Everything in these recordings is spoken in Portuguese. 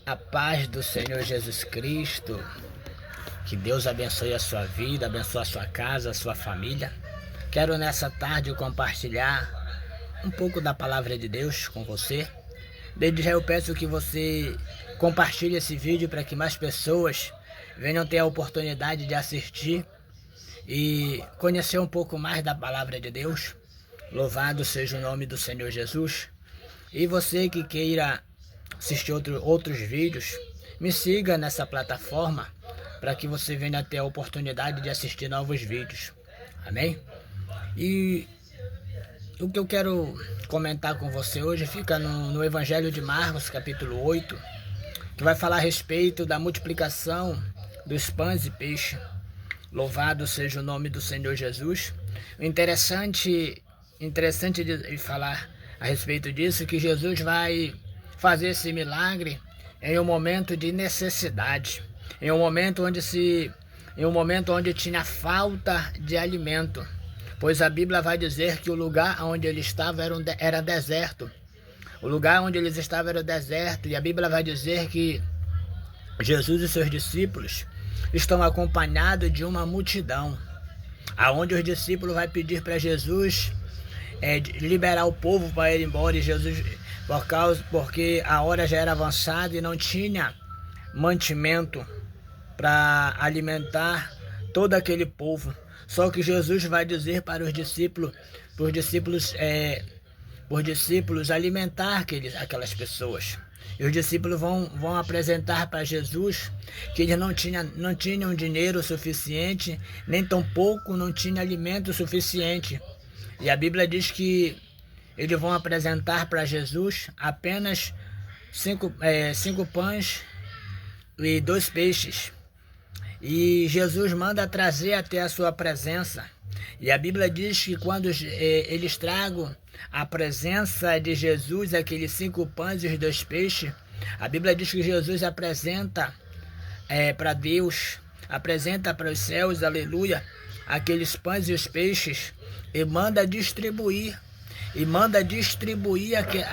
A paz do Senhor Jesus Cristo, que Deus abençoe a sua vida, abençoe a sua casa, a sua família. Quero nessa tarde compartilhar um pouco da palavra de Deus com você. Desde já eu peço que você compartilhe esse vídeo para que mais pessoas venham ter a oportunidade de assistir e conhecer um pouco mais da palavra de Deus. Louvado seja o nome do Senhor Jesus. E você que queira assistir outros vídeos, me siga nessa plataforma para que você venha ter a oportunidade de assistir novos vídeos. Amém? E o que eu quero comentar com você hoje fica no Evangelho de Marcos, capítulo 8, que vai falar a respeito da multiplicação dos pães e peixes. Louvado seja o nome do Senhor Jesus. O interessante de falar a respeito disso, que Jesus vai fazer esse milagre em um momento de necessidade, em um momento onde tinha falta de alimento, pois a Bíblia vai dizer que o lugar onde ele estava era deserto. O lugar onde eles estavam era deserto, e a Bíblia vai dizer que Jesus e seus discípulos estão acompanhados de uma multidão, aonde os discípulos vai pedir para Jesus liberar o povo para ir embora, e Jesus, porque a hora já era avançada e não tinha mantimento para alimentar todo aquele povo. Só que Jesus vai dizer para os discípulos alimentar aquelas pessoas. E os discípulos vão apresentar para Jesus que eles não tinham dinheiro suficiente, nem tampouco não tinham alimento suficiente. E a Bíblia diz que eles vão apresentar para Jesus apenas cinco pães e 2 peixes. E Jesus manda trazer até a sua presença. E a Bíblia diz que quando eles tragam a presença de Jesus, aqueles 5 pães e os 2 peixes, a Bíblia diz que Jesus apresenta para Deus, apresenta para os céus, aleluia, aqueles pães e os peixes, e manda distribuir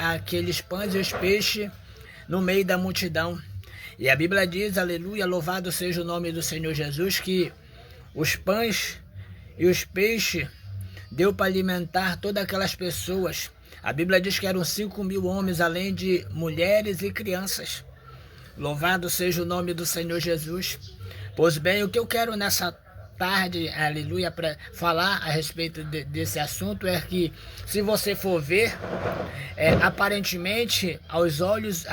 aqueles pães e os peixes no meio da multidão. E a Bíblia diz, aleluia, louvado seja o nome do Senhor Jesus, que os pães e os peixes deu para alimentar todas aquelas pessoas. A Bíblia diz que eram 5.000 homens, além de mulheres e crianças. Louvado seja o nome do Senhor Jesus. Pois bem, o que eu quero nessa tarde, aleluia, para falar a respeito desse assunto é que, se você for ver, aparentemente, aos olhos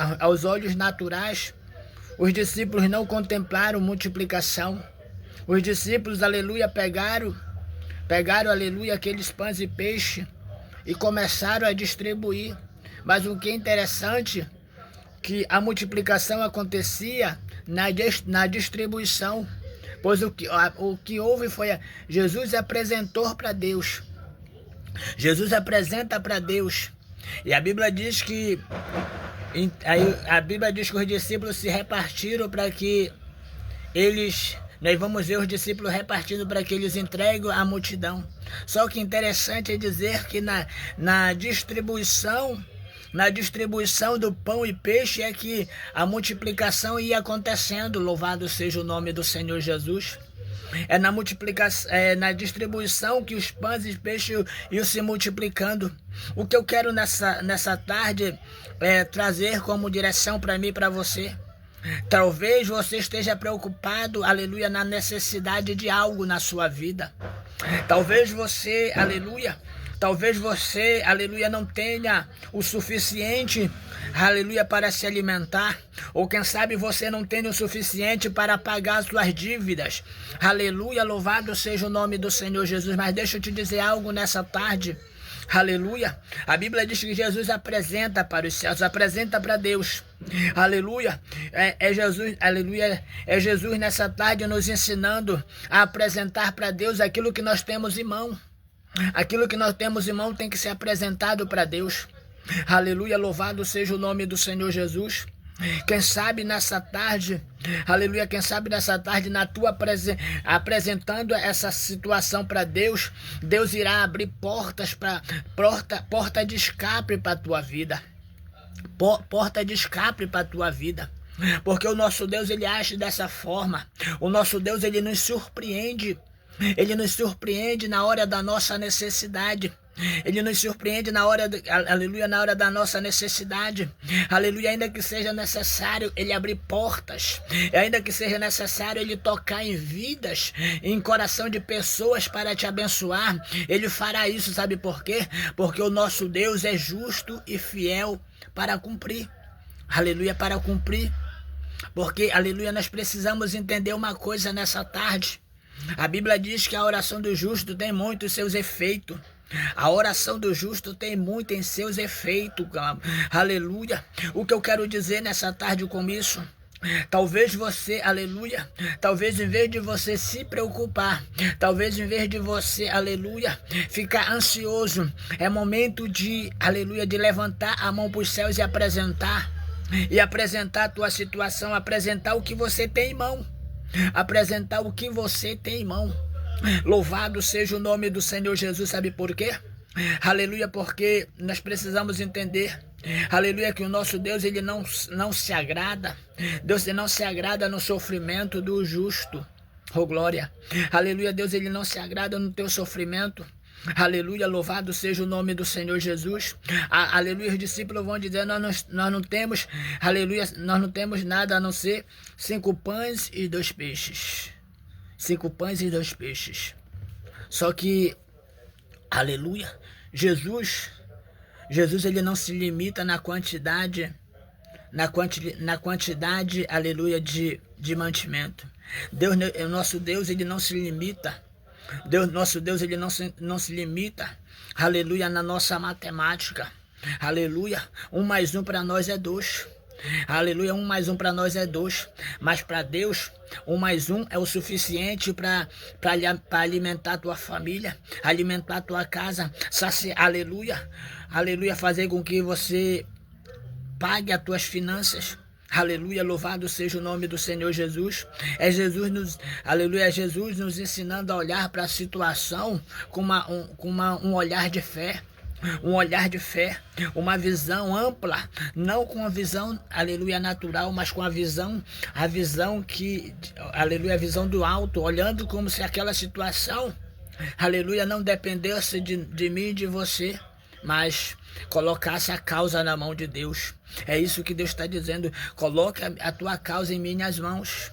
naturais, os discípulos não contemplaram multiplicação. Os discípulos, aleluia, pegaram, aleluia, aqueles pães e peixes e começaram a distribuir. Mas o que é interessante, que a multiplicação acontecia na distribuição. Pois o que houve foi, Jesus apresentou para Deus. Jesus apresenta para Deus. E a Bíblia diz que os discípulos se repartiram para que nós vamos ver os discípulos repartindo para que eles entreguem à multidão. Só que interessante é dizer que na distribuição do pão e peixe é que a multiplicação ia acontecendo. Louvado seja o nome do Senhor Jesus. É na distribuição que os pães e peixes iam se multiplicando. O que eu quero nessa tarde trazer como direção para mim e para você. Talvez você esteja preocupado, aleluia, na necessidade de algo na sua vida. Talvez você, aleluia, não tenha o suficiente, aleluia, para se alimentar. Ou quem sabe você não tenha o suficiente para pagar as suas dívidas. Aleluia, louvado seja o nome do Senhor Jesus. Mas deixa eu te dizer algo nessa tarde. Aleluia. A Bíblia diz que Jesus apresenta para os céus, apresenta para Deus. Aleluia. Jesus, aleluia. É Jesus nessa tarde nos ensinando a apresentar para Deus aquilo que nós temos em mão. Aquilo que nós temos em mão tem que ser apresentado para Deus. Aleluia, louvado seja o nome do Senhor Jesus. Quem sabe nessa tarde, aleluia, na tua apresentando essa situação para Deus, Deus irá abrir porta de escape para a tua vida. Porta de escape para a tua vida. Porque o nosso Deus, ele age dessa forma. O nosso Deus, ele nos surpreende. Ele nos surpreende na hora da nossa necessidade. Ele nos surpreende na hora, aleluia, na hora da nossa necessidade. Aleluia, ainda que seja necessário ele abrir portas, ainda que seja necessário ele tocar em vidas, em coração de pessoas para te abençoar, ele fará isso, sabe por quê? Porque o nosso Deus é justo e fiel para cumprir. Aleluia, para cumprir. Porque, aleluia, nós precisamos entender uma coisa nessa tarde. A Bíblia diz que a oração do justo tem muitos seus efeitos. A oração do justo tem muito em seus efeitos. Aleluia. O que eu quero dizer nessa tarde com isso? Talvez você, aleluia, talvez em vez de você se preocupar, talvez em vez de você, aleluia, ficar ansioso, é momento de, aleluia, de levantar a mão para os céus e apresentar a tua situação, apresentar o que você tem em mão. Apresentar o que você tem em mão. Louvado seja o nome do Senhor Jesus, sabe por quê? Aleluia, porque nós precisamos entender, aleluia, que o nosso Deus, ele não se agrada, Deus não se agrada no sofrimento do justo, oh glória, aleluia, Deus, ele não se agrada no teu sofrimento. Aleluia, louvado seja o nome do Senhor Jesus. Aleluia, os discípulos vão dizer, nós não temos, aleluia, nós não temos nada a não ser 5 pães e 2 peixes. 5 pães e 2 peixes. Só que, aleluia, Jesus, ele não se limita na quantidade, aleluia, de mantimento. Deus, o nosso Deus, ele não se limita. Nosso Deus, ele não se limita, aleluia, na nossa matemática. Aleluia, 1 mais 1 para nós é 2. Aleluia, 1 mais 1 para nós é 2. Mas para Deus, 1 mais 1 é o suficiente para alimentar a tua família, alimentar a tua casa, aleluia, aleluia, fazer com que você pague as tuas finanças. Aleluia, louvado seja o nome do Senhor Jesus. Aleluia, Jesus nos ensinando a olhar para a situação com um olhar de fé. Um olhar de fé, uma visão ampla, não com a visão, aleluia, natural, mas com a visão que, aleluia, a visão do alto, olhando como se aquela situação, aleluia, não dependesse de mim e de você, mas colocasse a causa na mão de Deus. É isso que Deus está dizendo, coloque a tua causa em minhas mãos.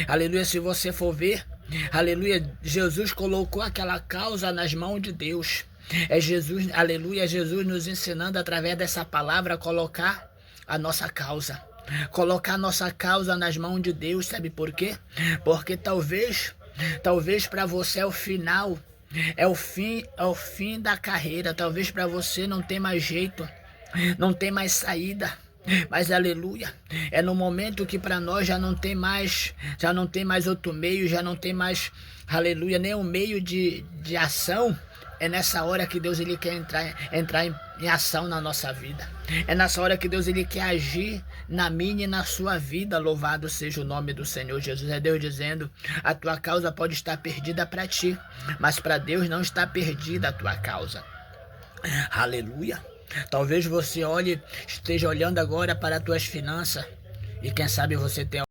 Aleluia, se você for ver, aleluia, Jesus colocou aquela causa nas mãos de Deus. É Jesus, aleluia, Jesus nos ensinando através dessa palavra a colocar a nossa causa. Colocar a nossa causa nas mãos de Deus, sabe por quê? Porque talvez para você é o final, é o fim da carreira. Talvez para você não tem mais jeito, não tem mais saída. Mas aleluia, é no momento que para nós já não tem mais outro meio, já não tem mais, aleluia, nenhum meio de ação. É nessa hora que Deus, ele quer entrar em ação na nossa vida. É nessa hora que Deus, ele quer agir na minha e na sua vida. Louvado seja o nome do Senhor Jesus. É Deus dizendo, a tua causa pode estar perdida para ti, mas para Deus não está perdida a tua causa. Aleluia. Talvez você esteja olhando agora para as tuas finanças e quem sabe você tenha